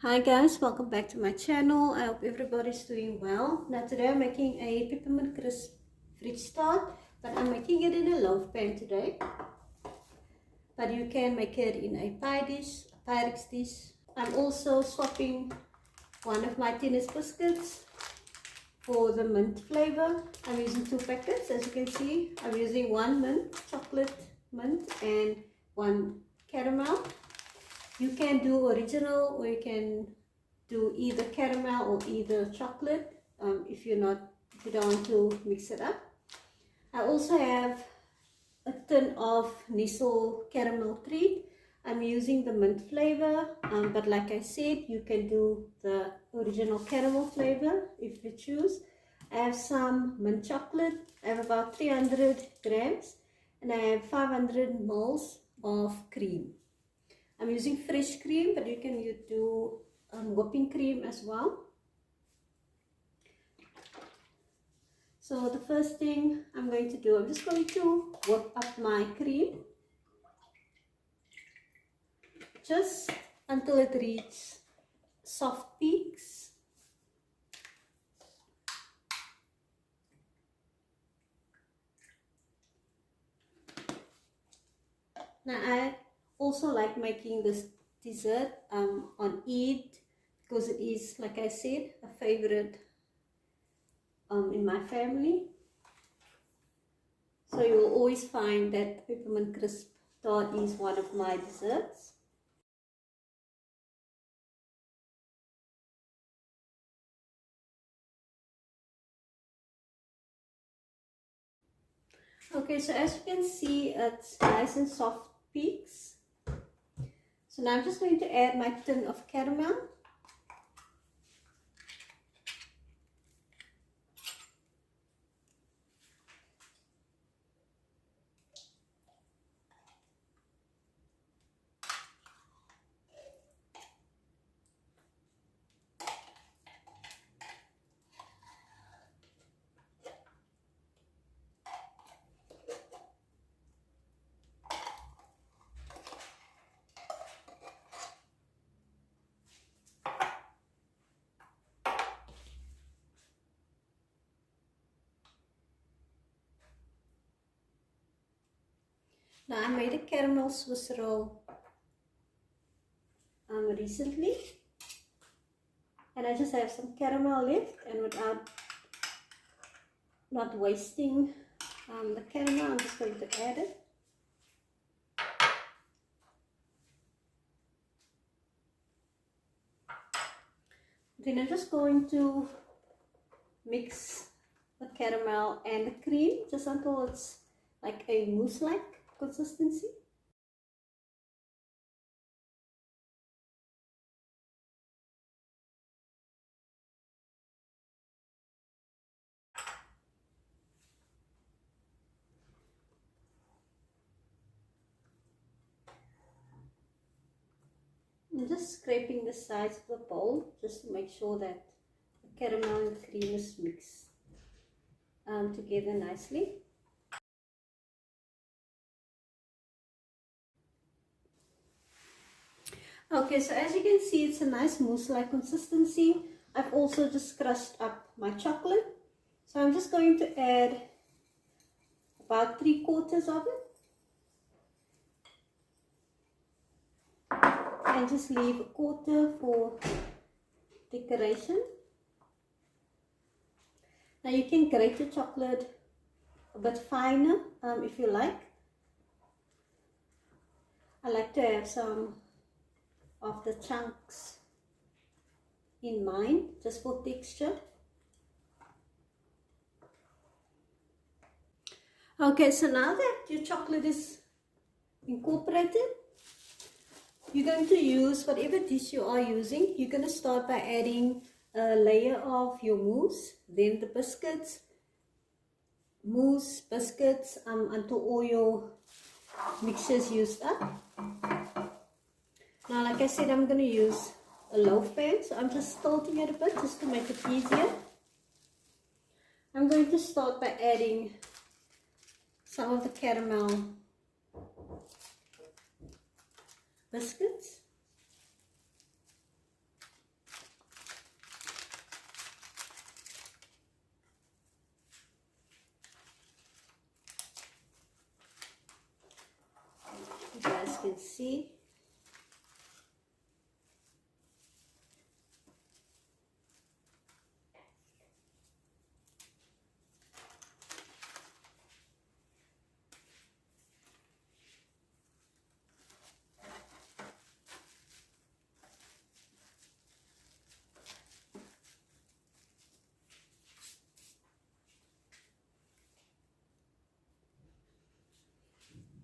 Hi guys, welcome back to my channel. I hope everybody's doing well. Now today I'm making a peppermint crisp fridge tart, but I'm making it in a loaf pan today. But you can make it in a pie dish, a Pyrex dish. I'm also swapping one of my tennis biscuits for the mint flavor. I'm using 2 packets, as you can see. I'm using one mint, chocolate mint, and one caramel. You can do original or you can do either caramel or either chocolate if you don't want to mix it up. I also have a tin of Nestle caramel treat. I'm using the mint flavor, but like I said, you can do the original caramel flavor if you choose. I have some mint chocolate. I have about 300 grams and I have 500 ml of cream. I'm using fresh cream, but you can do whipping cream as well. So the first thing I'm going to do, I'm just going to whip up my cream just until it reaches soft peaks. Now I also like making this dessert on Eid because it is, like I said, a favorite in my family. So you will always find that peppermint crisp tart is one of my desserts. Okay, so as you can see, it's nice and soft peaks. So now I'm just going to add my tin of caramel. Now I made a caramel Swiss roll recently, and I just have some caramel left, and without not wasting the caramel, I'm just going to add it. Then I'm just going to mix the caramel and the cream just until it's like a mousse-like consistency. I'm just scraping the sides of the bowl just to make sure that the caramel and cream is mixed together nicely. Okay, so as you can see, it's a nice mousse-like consistency. I've also just crushed up my chocolate. So I'm just going to add about 3/4 of it. And just leave 1/4 for decoration. Now you can grate the chocolate a bit finer if you like. I like to have some of the chunks in mine just for texture. Okay, so now that your chocolate is incorporated, you're going to use whatever dish you are using. You're going to start by adding a layer of your mousse, then the biscuits, mousse, biscuits, until all your mixtures used up. Now, like I said, I'm going to use a loaf pan, so I'm just tilting it a bit just to make it easier. I'm going to start by adding some of the caramel biscuits. can see.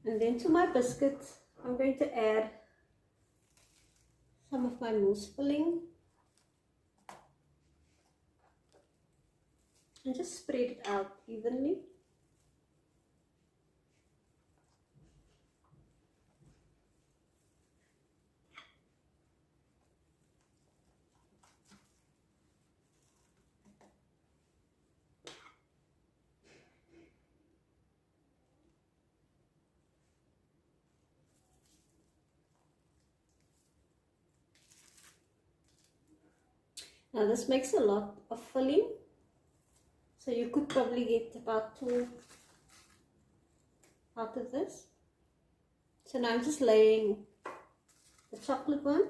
And then to my biscuits, I'm going to add some of my mousse filling and just spread it out evenly. Now this makes a lot of filling, so you could probably get about 2 out of this. So now I'm just laying the chocolate one.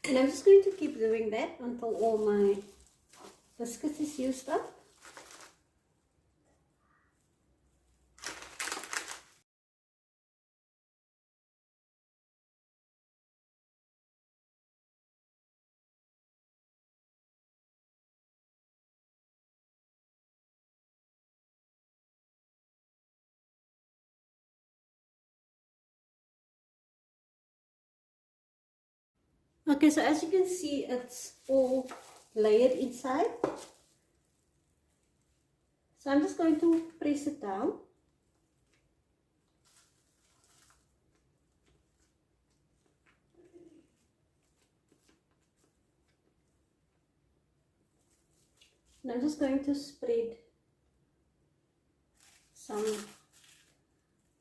And I'm just going to keep doing that until all my biscuits is used up. Okay, so as you can see, it's all layered inside. So I'm just going to press it down. And I'm just going to spread some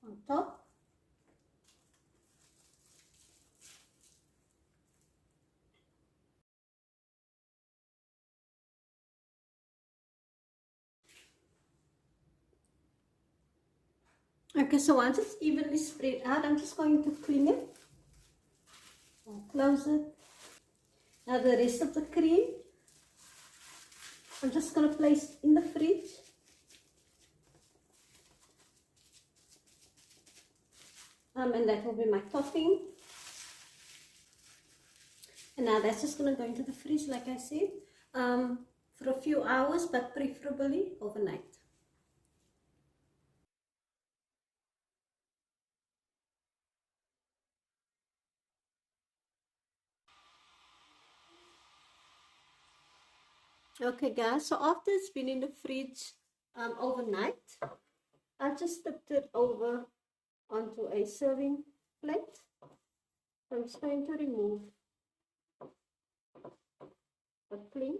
on top. Okay, so once it's evenly spread out, I'm just going to clean it. I'll close it. Now the rest of the cream, I'm just going to place in the fridge. And that will be my topping. And now that's just going to go into the fridge, like I said, for a few hours, but preferably overnight. Okay guys, so after it's been in the fridge overnight, I just tipped it over onto a serving plate. I'm just going to remove the film.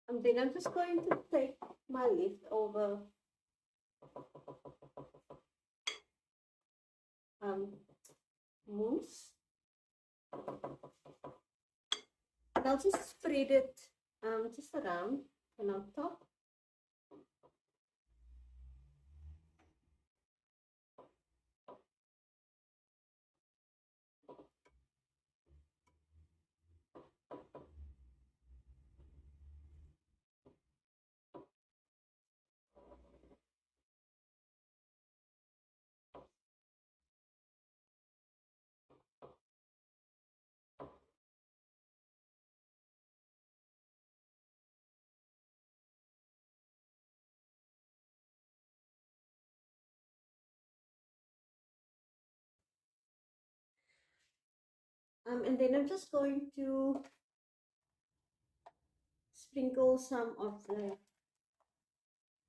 And then I'm just going to take my leftover mousse. And I'll just spread it just around and on top. And then I'm just going to sprinkle some of the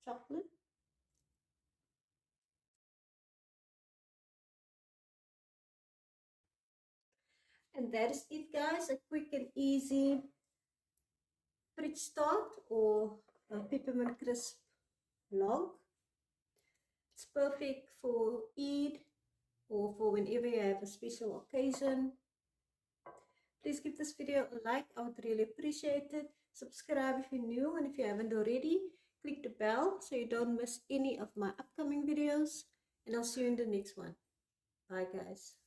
chocolate. And that is it, guys. A quick and easy fridge tart or a peppermint crisp log. It's perfect for Eid or for whenever you have a special occasion. Please give this video a like. I would really appreciate it. Subscribe if you're new, and if you haven't already, click the bell so you don't miss any of my upcoming videos. And I'll see you in the next one. Bye, guys.